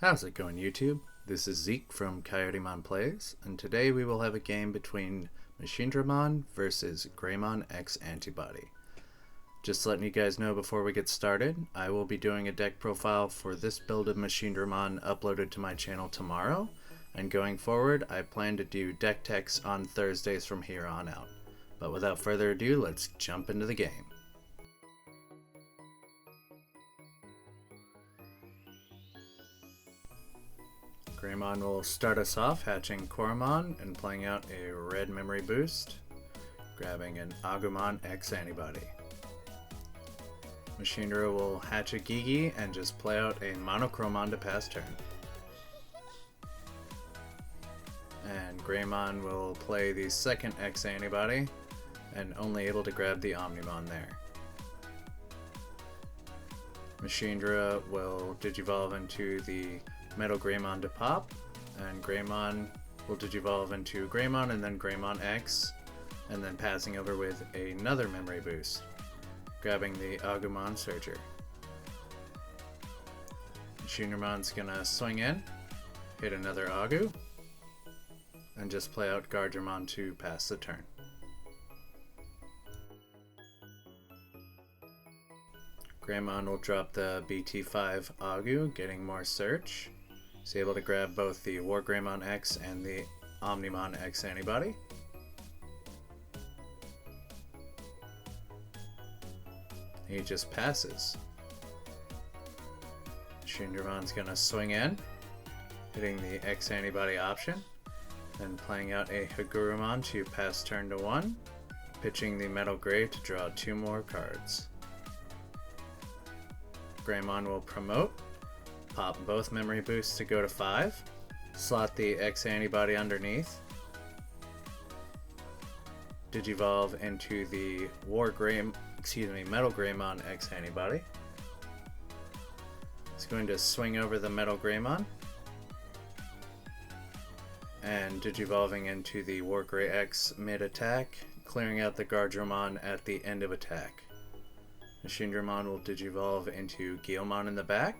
How's it going, YouTube? This is Zeke from Coyotemon Plays, and today we will have a game between Machinedramon versus Greymon X-Antibody. Just letting you guys know before we get started, I will be doing a deck profile for this build of Machinedramon uploaded to my channel tomorrow, and going forward I plan to do deck techs on Thursdays from here on out. But without further ado, let's jump into the game. Greymon will start us off hatching Koromon and playing out a red memory boost, grabbing an Agumon X-Antibody. Machinedra will hatch a Gigi and just play out a Monochromon to pass turn. And Greymon will play the second X-Antibody and only able to grab the Omnimon there. Machinedra will Digivolve into the Metal Greymon to pop, and Greymon will Digivolve into Greymon and then Greymon X, and then passing over with another memory boost, grabbing the Agumon Searcher. Machinedramon's gonna swing in, hit another Agu, and just play out Guardramon to pass the turn. Greymon will drop the BT5 Agu, getting more search. He's able to grab both the War Greymon X and the Omnimon X-Antibody. He just passes. Machinedramon's gonna swing in, hitting the X-Antibody option, then playing out a Hagurumon to pass turn to 1, pitching the Metal Grey to draw 2 more cards. Greymon will promote, pop both memory boosts to go to 5, slot the X-Antibody underneath, Digivolve into the Metal Greymon X-Antibody. It's going to swing over the Metal Greymon and Digivolving into the War Grey X mid-attack, clearing out the Guardramon at the end of attack. Machinedramon will Digivolve into Guilmon in the back.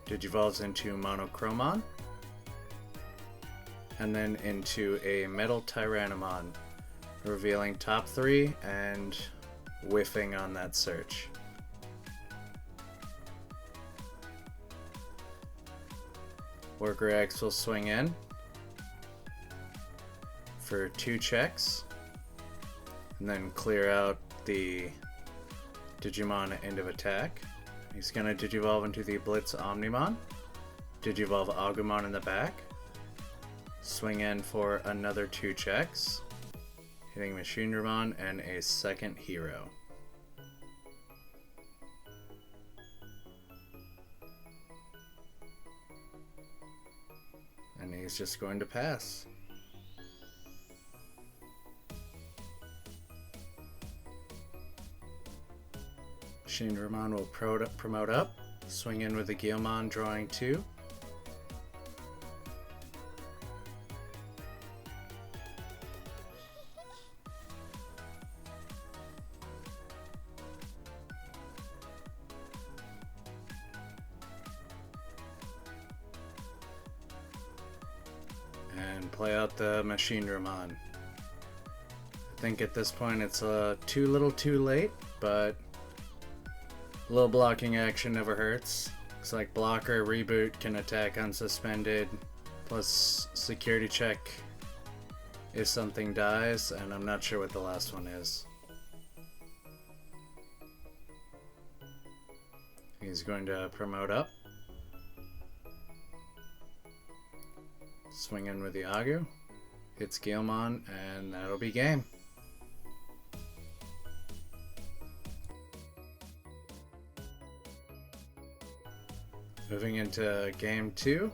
Digivolves into Monochromon. And then into a Metal Tyrannomon, revealing top 3 and whiffing on that search. War Grey X will swing in for 2 checks and then clear out the Digimon end of attack. He's going to Digivolve into the Blitz Omnimon, Digivolve Agumon in the back, swing in for another 2 checks, hitting Machinedramon and a second hero. And he's just going to pass. Machinedramon will promote up, swing in with the Guilmon, drawing 2. And play out the Machinedramon. I think at this point it's too little too late, but a little blocking action never hurts. Looks like blocker, reboot, can attack unsuspended, plus security check if something dies, and I'm not sure what the last one is. He's going to promote up. Swing in with the Agu, hits Guilmon, and that'll be game. Moving into game 2,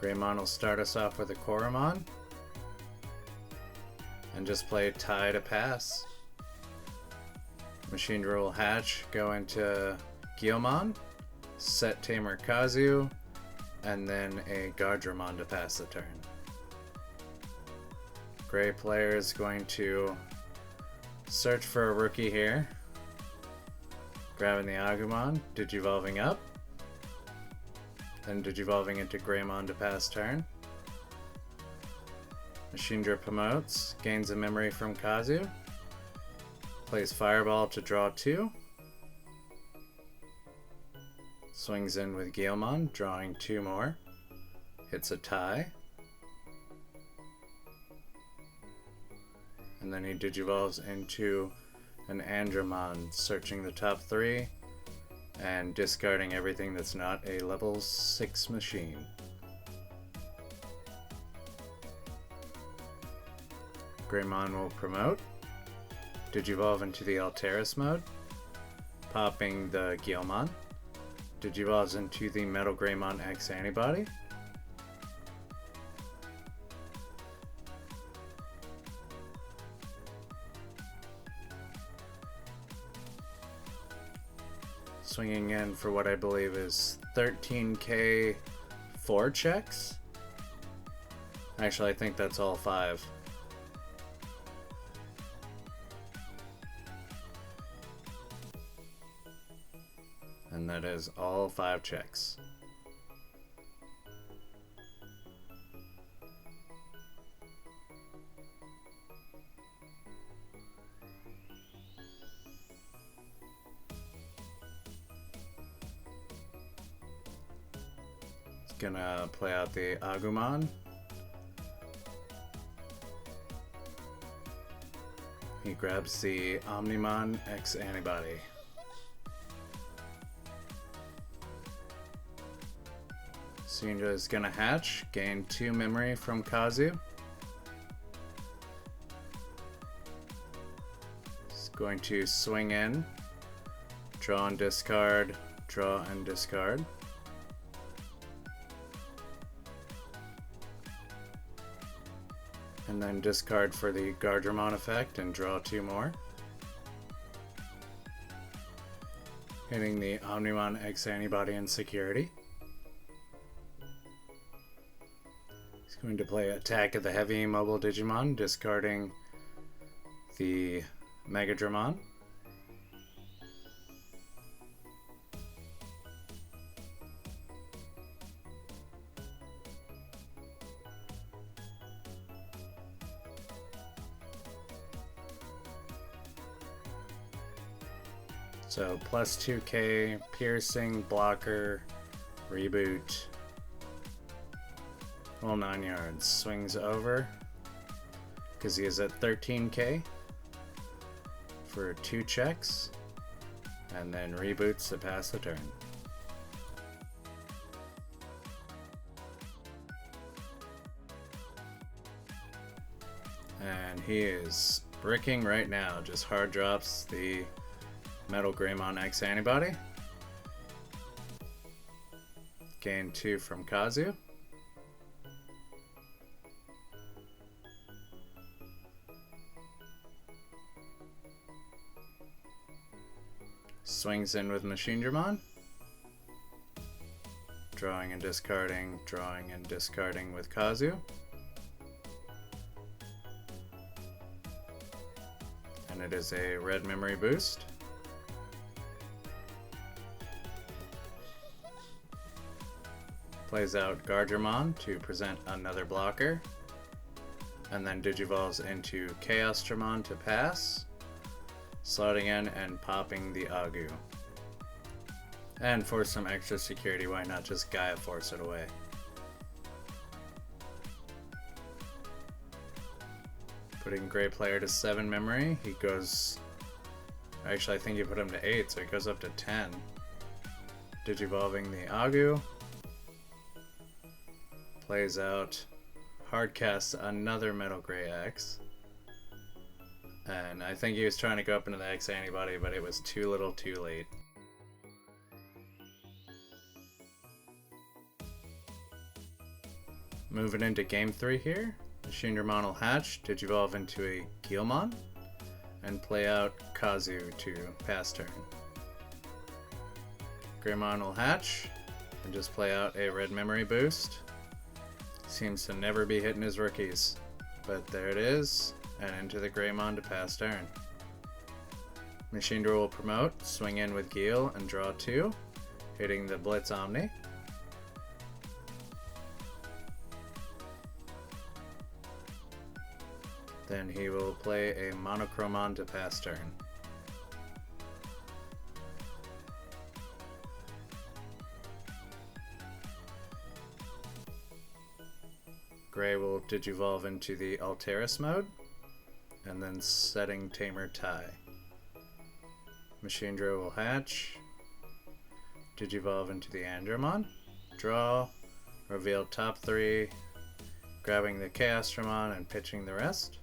Greymon will start us off with a Koromon and just play tie to pass. Machinedra will hatch, go into Guilmon, set Tamer Kazu, and then a Digimon to pass the turn. Gray player is going to search for a rookie here. Grabbing the Agumon, Digivolving up, then Digivolving into Greymon to pass turn. Machinedramon promotes, gains a memory from Kazu, plays Fireball to draw 2, swings in with Guilmon, drawing 2 more, hits a tie, and then he Digivolves into an Andromon, searching the top 3 and discarding everything that's not a level 6 machine. Greymon will promote, Digivolve into the Alteris mode, popping the Guilmon, Digivolves into the Metal Greymon X-Antibody, swinging in for what I believe is 13k 4 checks. Actually, I think that's all 5. And that is all 5 checks. Gonna play out the Agumon. He grabs the Omnimon X-Antibody. Sinja is gonna hatch, gain 2 memory from Kazu. He's going to swing in, draw and discard, draw and discard. And then discard for the Digimon effect and draw 2 more. Hitting the Omnimon X-Antibody in security. He's going to play Attack of the Heavy Mobile Digimon, discarding the Machinedramon. So plus 2k, piercing, blocker, reboot, all 9 yards. Swings over because he is at 13k for 2 checks, and then reboots to pass the turn. And he is bricking right now, just hard drops the Metal Greymon X-Antibody. Gain 2 from Kazu. Swings in with Machinedramon. Drawing and discarding with Kazu. And it is a red memory boost. Plays out Digimon to present another blocker, and then Digivolves into Chaosdramon to pass, slotting in and popping the Agu. And for some extra security, why not just Gaia Force it away? Putting Gray player to 7 memory, he goes... Actually, I think you put him to 8, so he goes up to 10. Digivolving the Agu. Plays out, hardcasts another Metal Gray X, and I think he was trying to go up into the X-Antibody, but it was too little too late. Moving into game 3 here, Machinedramon will hatch, Digivolve into a Guilmon, and play out Kazu to pass turn. Greymon will hatch, and just play out a red memory boost. Seems to never be hitting his rookies, but there it is, and into the Greymon to pass turn. Machinedramon will promote, swing in with Geel, and draw 2, hitting the Blitz Omni. Then he will play a Monochromon to pass turn. Gray will Digivolve into the Alteris mode, and then setting Tamer tie. Machinedramon will hatch, Digivolve into the Andromon, draw, reveal top 3, grabbing the Chaosdramon and pitching the rest.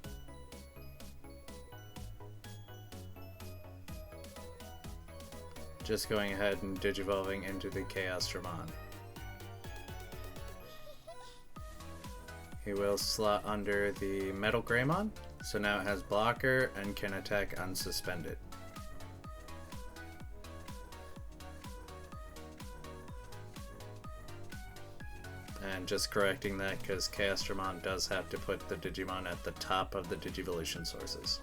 Just going ahead and Digivolving into the Chaosdramon. He will slot under the Metal Greymon, so now it has blocker and can attack unsuspended. And just correcting that because Chaosdramon does have to put the Digimon at the top of the Digivolution sources.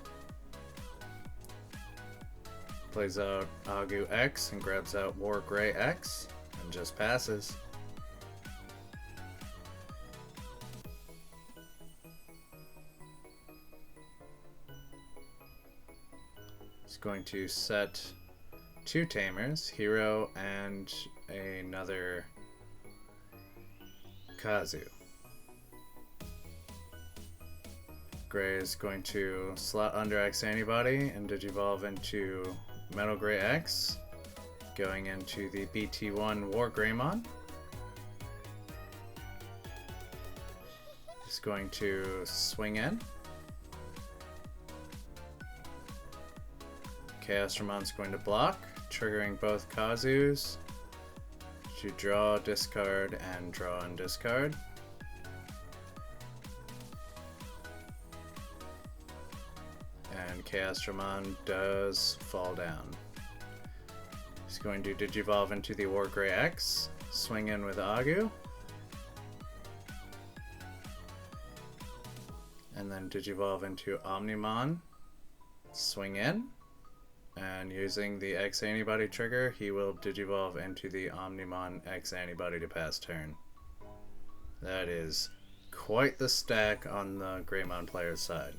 Plays out Agu X and grabs out War Gray X and just passes. He's going to set 2 Tamers, Hero and another Kazu. Gray is going to slot under X-Antibody and Digivolve into Metal Gray X, going into the BT09 War Greymon. He's going to swing in. Chaosdramon's going to block, triggering both Kazus to draw, discard, and draw and discard. And Chaosdramon does fall down. He's going to Digivolve into the War Gray X, swing in with Agu, and then Digivolve into Omnimon, swing in, and using the X-Antibody trigger, he will Digivolve into the Omnimon X-Antibody to pass turn. That is quite the stack on the Greymon player's side.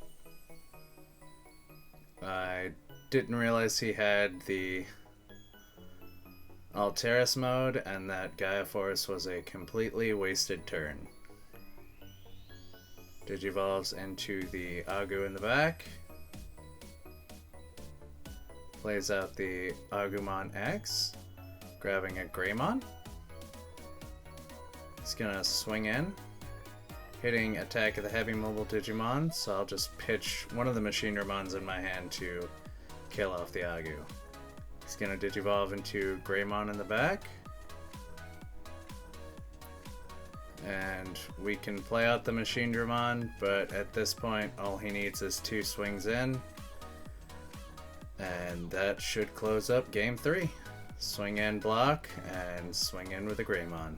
I didn't realize he had the Alteris mode and that Gaia Force was a completely wasted turn. Digivolves into the Agu in the back. Plays out the Agumon X, grabbing a Greymon. He's gonna swing in, hitting attack of the heavy mobile Digimon, so I'll just pitch one of the Machinedramons in my hand to kill off the Agu. He's gonna Digivolve into Greymon in the back. And we can play out the Machinedramon, but at this point all he needs is 2 swings in. And that should close up game 3. Swing in, block, and swing in with a Greymon.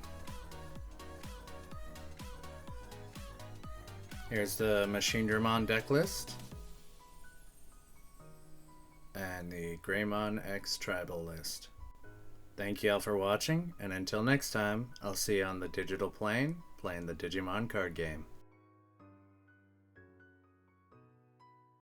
Here's the Machinedramon deck list. And the Greymon X tribal list. Thank you all for watching, and until next time, I'll see you on the digital plane, playing the Digimon card game.